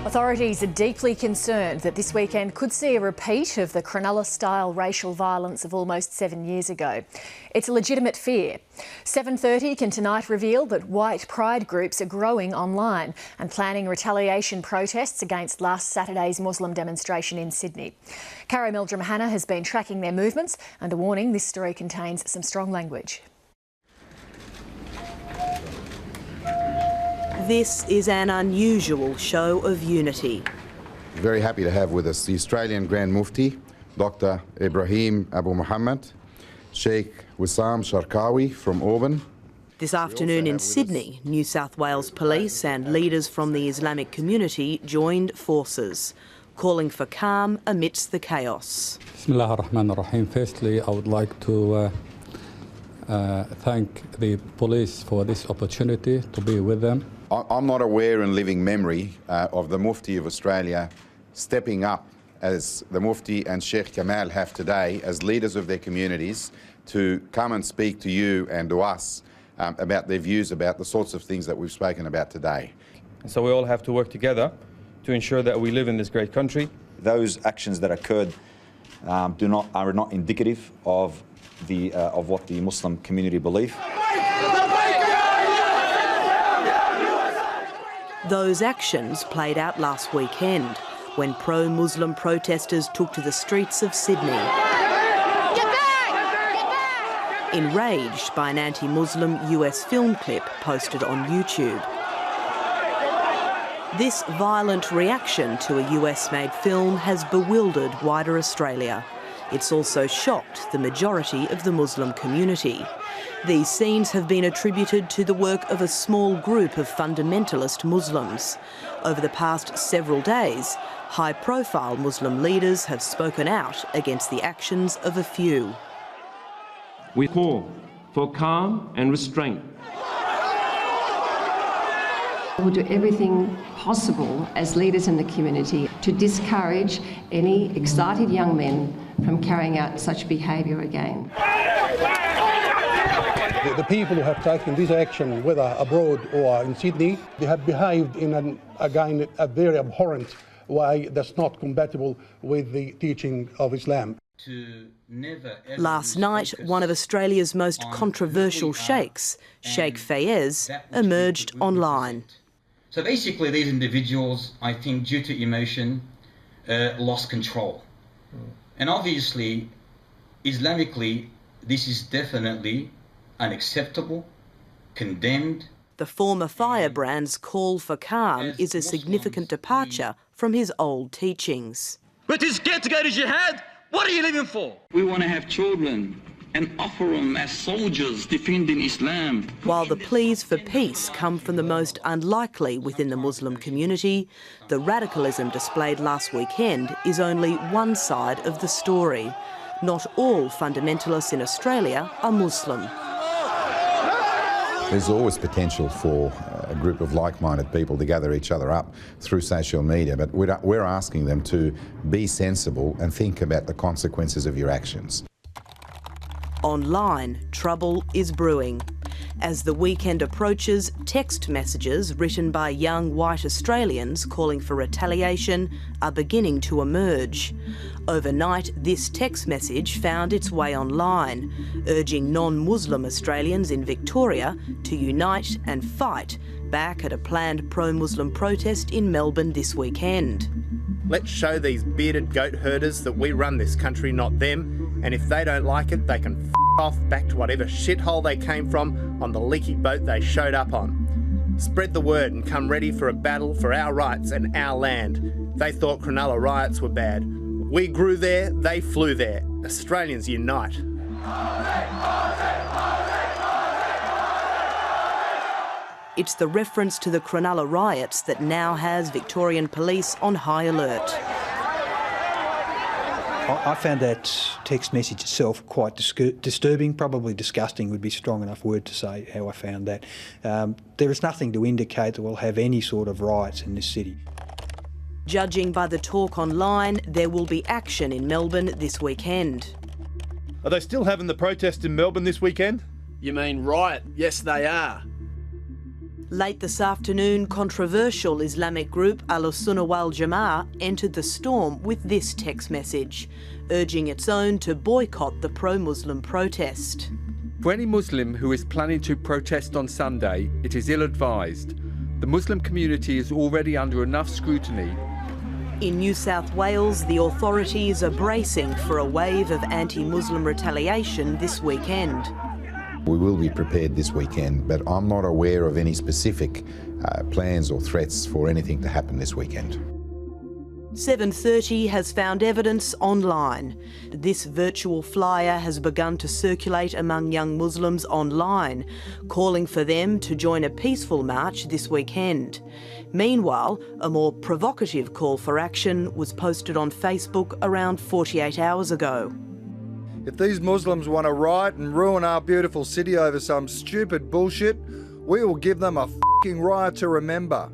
Authorities are deeply concerned that this weekend could see a repeat of the Cronulla-style racial violence of almost 7 years ago. It's a legitimate fear. 7:30 can tonight reveal that white pride groups are growing online and planning retaliation protests against last Saturday's Muslim demonstration in Sydney. Cara Meldrum-Hanna has been tracking their movements, and a warning, this story contains some strong language. This is an unusual show of unity. Very happy to have with us the Australian Grand Mufti, Dr. Ibrahim Abu Muhammad, Sheikh Wissam Sharkawi from Auburn. This afternoon in Sydney, New South Wales Police and leaders from the Islamic community joined forces, calling for calm amidst the chaos. Bismillah ar-Rahman ar-Rahim. Firstly, I would like to thank the police for this opportunity to be with them. I'm not aware in living memory of the Mufti of Australia stepping up as the Mufti and Sheikh Kamal have today as leaders of their communities to come and speak to you and to us about their views about the sorts of things that we've spoken about today. So we all have to work together to ensure that we live in this great country. Those actions that occurred are not indicative of what the Muslim community believe. Those actions played out last weekend when pro-Muslim protesters took to the streets of Sydney. Get back! Get back! Enraged by an anti-Muslim US film clip posted on YouTube. This violent reaction to a US-made film has bewildered wider Australia. It's also shocked the majority of the Muslim community. These scenes have been attributed to the work of a small group of fundamentalist Muslims. Over the past several days, high-profile Muslim leaders have spoken out against the actions of a few. We call for calm and restraint. We'll do everything possible as leaders in the community to discourage any excited young men from carrying out such behaviour again. The people who have taken this action, whether abroad or in Sydney, they have behaved in a very abhorrent way that's not compatible with the teaching of Islam. Last night, one of Australia's most controversial sheikhs, Sheikh Fayez, emerged online. So basically these individuals, I think, due to emotion, lost control. And obviously, Islamically, this is definitely unacceptable, condemned. The former firebrand's call for calm is a significant departure from his old teachings. But you're scared to go to jihad? What are you living for? We want to have children and offer them as soldiers defending Islam. While the pleas for peace come from the most unlikely within the Muslim community, the radicalism displayed last weekend is only one side of the story. Not all fundamentalists in Australia are Muslim. There's always potential for a group of like-minded people to gather each other up through social media, but we're asking them to be sensible and think about the consequences of your actions. Online, trouble is brewing. As the weekend approaches, text messages written by young white Australians calling for retaliation are beginning to emerge. Overnight, this text message found its way online, urging non-Muslim Australians in Victoria to unite and fight back at a planned pro-Muslim protest in Melbourne this weekend. Let's show these bearded goat herders that we run this country, not them, and if they don't like it, they can f*** off back to whatever shithole they came from on the leaky boat they showed up on. Spread the word and come ready for a battle for our rights and our land. They thought Cronulla riots were bad. We grew there, they flew there. Australians unite. It's the reference to the Cronulla riots that now has Victorian police on high alert. I found that text message itself quite disturbing, probably disgusting would be a strong enough word to say how I found that. There is nothing to indicate that we'll have any sort of riots in this city. Judging by the talk online, there will be action in Melbourne this weekend. Are they still having the protest in Melbourne this weekend? You mean riot? Yes, they are. Late this afternoon, controversial Islamic group Al-Sunnah wal Jama'ah entered the storm with this text message, urging its own to boycott the pro-Muslim protest. For any Muslim who is planning to protest on Sunday, it is ill-advised. The Muslim community is already under enough scrutiny. In New South Wales, the authorities are bracing for a wave of anti-Muslim retaliation this weekend. We will be prepared this weekend, but I'm not aware of any specific plans or threats for anything to happen this weekend. 7:30 has found evidence online. This virtual flyer has begun to circulate among young Muslims online, calling for them to join a peaceful march this weekend. Meanwhile, a more provocative call for action was posted on Facebook around 48 hours ago. If these Muslims want to riot and ruin our beautiful city over some stupid bullshit, we will give them a f***ing riot to remember.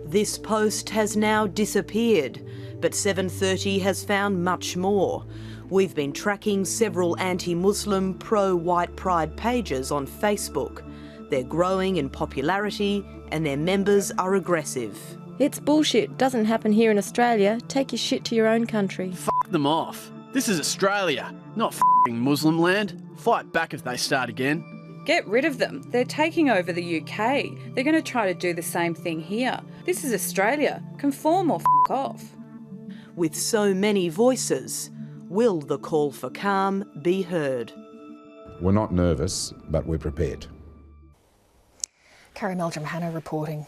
This post has now disappeared, but 7:30 has found much more. We've been tracking several anti-Muslim, pro-white pride pages on Facebook. They're growing in popularity and their members are aggressive. It's bullshit. Doesn't happen here in Australia. Take your shit to your own country. Fuck them off. This is Australia, not f***ing Muslim land. Fight back if they start again. Get rid of them. They're taking over the UK. They're going to try to do the same thing here. This is Australia. Conform or f*** off. With so many voices, will the call for calm be heard? We're not nervous, but we're prepared. Carrie Meldrum-Hanna reporting.